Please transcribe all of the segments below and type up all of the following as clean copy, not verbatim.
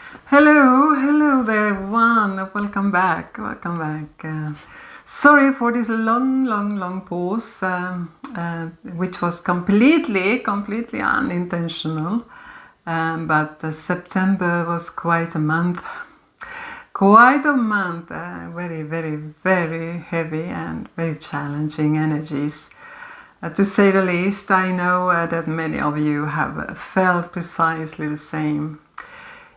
Hello there, everyone. Welcome back. Sorry for this long pause, which was completely unintentional. But September was quite a month. Very heavy and very challenging energies. To say the least, I know that many of you have felt precisely the same.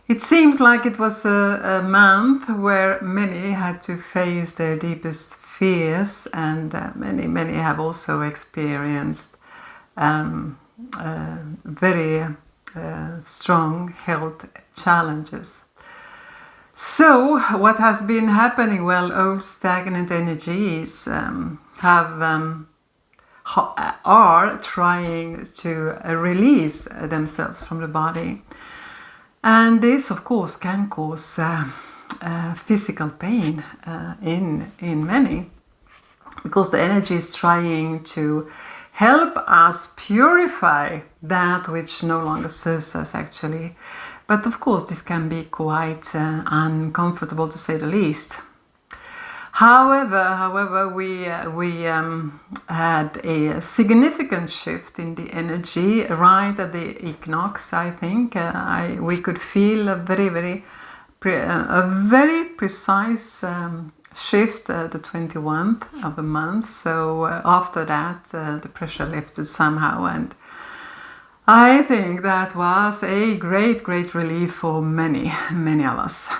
It seems like it was a month where many had to face their deepest fears, and many have also experienced very strong health challenges. So what has been happening? Well, old stagnant energies are trying to release themselves from the body. And this, of course, can cause physical pain in many, because the energy is trying to help us purify that which no longer serves us, actually. But of course, this can be quite uncomfortable, to say the least. However, we had a significant shift in the energy right at the equinox. I think we could feel a very precise shift the 21th of the month. So after that, the pressure lifted somehow, and I think that was a great relief for many of us.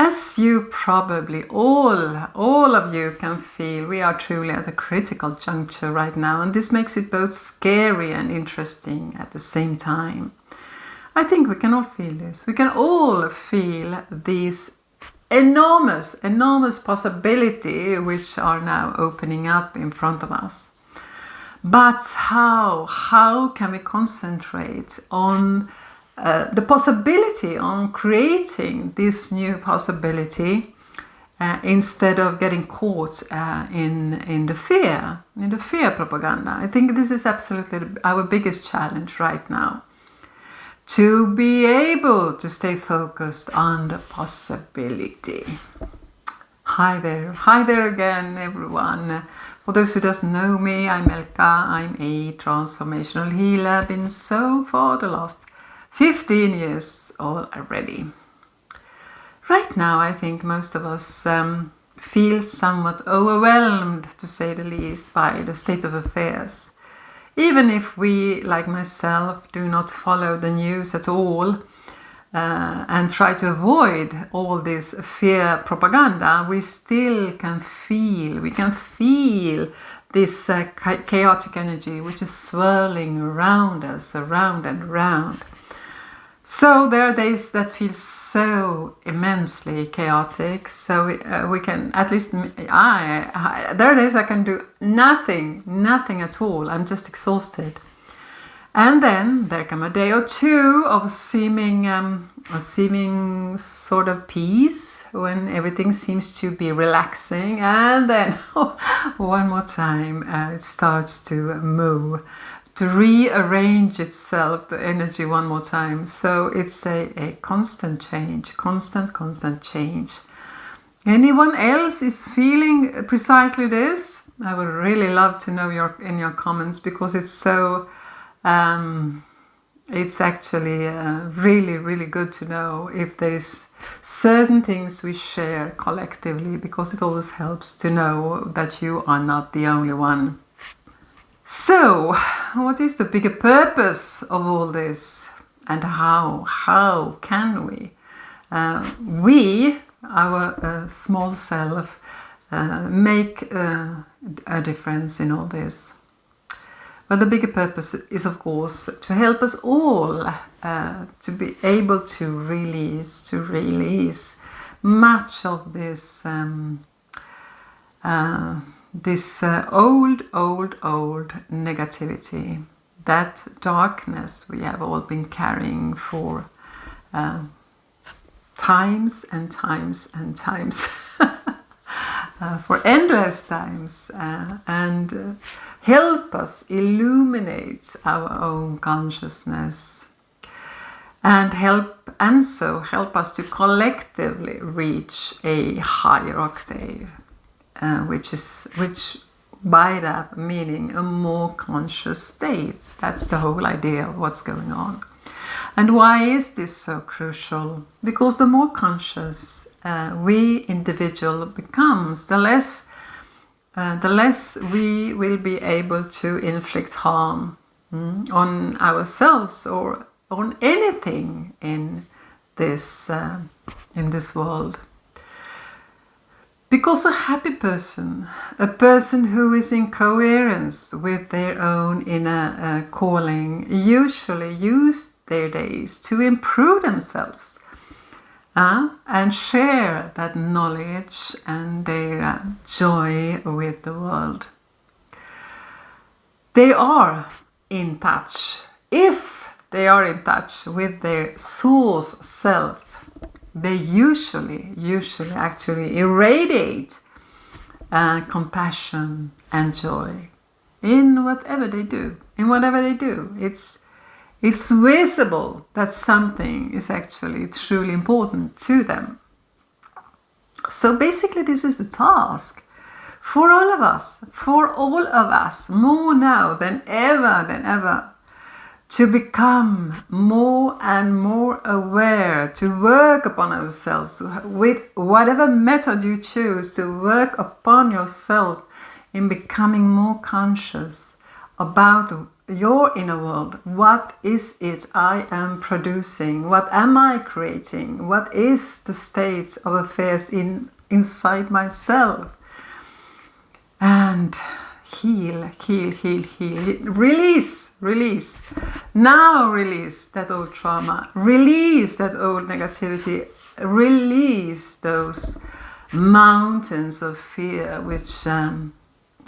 As you probably all of you can feel, we are truly at a critical juncture right now, and this makes it both scary and interesting at the same time. I think we can all feel this. We can all feel these enormous possibilities which are now opening up in front of us. But how can we concentrate on the possibility on creating this new possibility instead of getting caught in the fear propaganda? I think this is absolutely our biggest challenge right now. To be able to stay focused on the possibility. Hi there again, everyone. For those who doesn't know me, I'm Elka. I'm a transformational healer. Been so for the last 15 years already. Right now, I think most of us feel somewhat overwhelmed, to say the least, by the state of affairs. Even if we, like myself, do not follow the news at all and try to avoid all this fear propaganda, we still can feel this chaotic energy which is swirling around us, around and around. So there are days that feel so immensely chaotic, so we can, at least there are days I can do nothing at all. I'm just exhausted. And then there come a day or two of seeming sort of peace, when everything seems to be relaxing, and then one more time it starts to move, to rearrange itself, the energy one more time. So it's a constant change, constant change. Anyone else is feeling precisely this? I would really love to know in your comments, because it's so it's actually really good to know if there is certain things we share collectively, because it always helps to know that you are not the only one. So, what is the bigger purpose of all this, and how can we, our small self, make a difference in all this? But the bigger purpose is, of course, to help us all to be able to release much of this old negativity, that darkness we have all been carrying for times and times for endless times, and help us illuminate our own consciousness, and help and so help us to collectively reach a higher octave, which by that meaning a more conscious state. That's the whole idea of what's going on. And why is this so crucial? Because the more conscious we individual becomes, the less we will be able to inflict harm on ourselves or on anything in this world. Because a happy person, a person who is in coherence with their own inner calling, usually use their days to improve themselves and share that knowledge and their joy with the world. They are in touch. If they are in touch with their source self, they usually actually irradiate compassion and joy in whatever they do. It's visible that something is actually truly important to them. So basically this is the task for all of us, more now than ever, to become more and more aware, to work upon ourselves with whatever method you choose, to work upon yourself in becoming more conscious about your inner world. What is it I am producing? What am I creating? What is the state of affairs inside myself? And heal. Release. Now release that old trauma. Release that old negativity. Release those mountains of fear which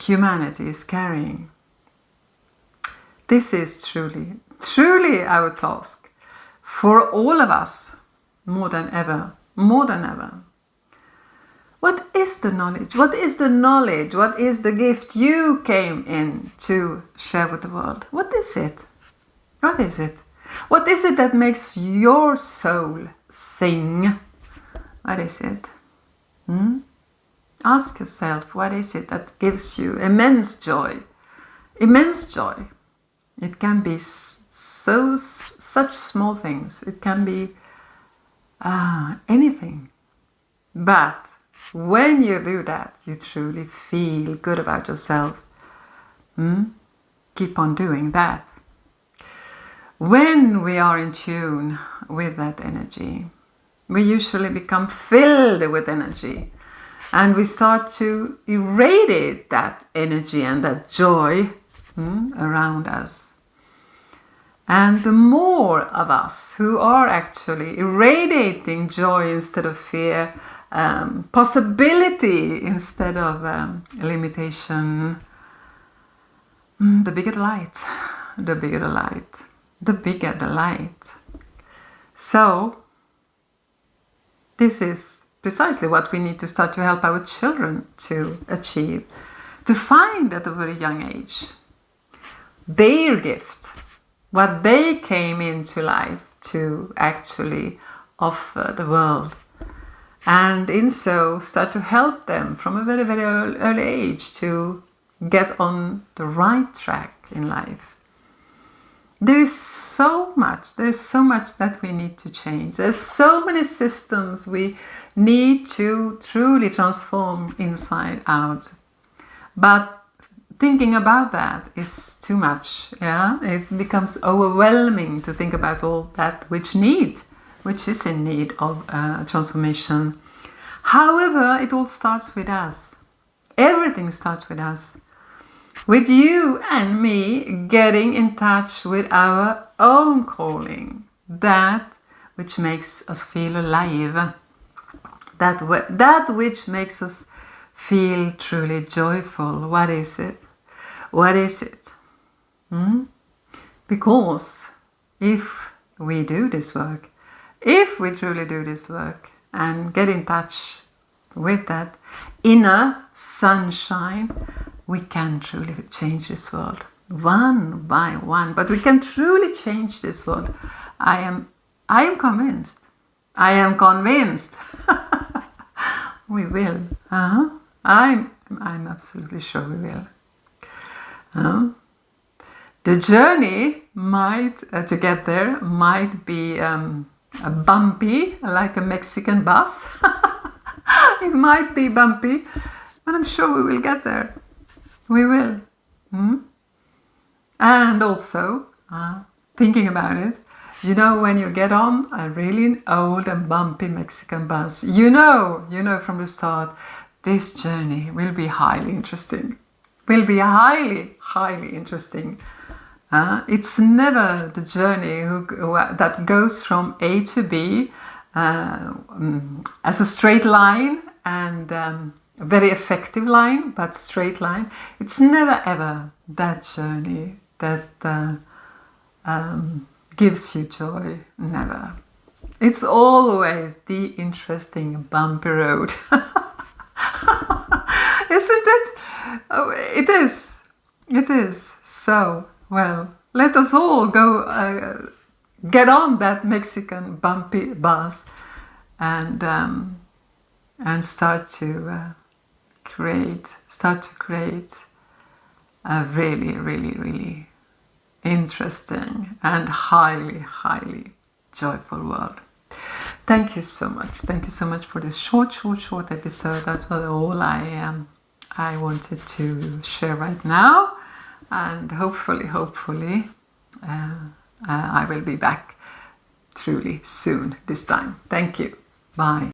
humanity is carrying. This is truly our task for all of us, more than ever. What is the knowledge? What is the gift you came in to share with the world? What is it? What is it that makes your soul sing? What is it? Ask yourself, what is it that gives you immense joy? It can be such small things. It can be anything. But when you do that, you truly feel good about yourself. Keep on doing that. When we are in tune with that energy, we usually become filled with energy. And we start to irradiate that energy and that joy around us. And the more of us who are actually irradiating joy instead of fear, possibility instead of limitation, the bigger the light. So this is precisely what we need to start to help our children to achieve, to find at a very young age their gift, what they came into life to actually offer the world. And in so start to help them from a very, very early age to get on the right track in life. There is so much that we need to change. There's so many systems we need to truly transform inside out. But thinking about that is too much. It becomes overwhelming to think about all that which is in need of transformation. However, it all starts with us. Everything starts with us. With you and me getting in touch with our own calling. That which makes us feel alive. That which makes us feel truly joyful. What is it? Because if we do this work, if we truly do this work and get in touch with that inner sunshine, we can truly change this world one by one. But we can truly change this world. I am I am convinced. I am convinced. We will. I'm absolutely sure we will. The journey might to get there might be bumpy, like a Mexican bus. It might be bumpy, but I'm sure we will get there. We will. And also, thinking about it, you know, when you get on a really old and bumpy Mexican bus, you know from the start, this journey will be highly interesting. Will be highly, highly interesting. It's never the journey that goes from A to B as a straight line and a very effective line, but straight line. It's never ever that journey that gives you joy. Never. It's always the interesting bumpy road. Isn't it? Oh, it is. It is. So, well, let us all go get on that Mexican bumpy bus and start to create a really, really, really interesting and highly, highly joyful world. Thank you so much. Thank you so much for this short episode. That's all I wanted to share right now. And hopefully, I will be back truly soon this time. Thank you. Bye.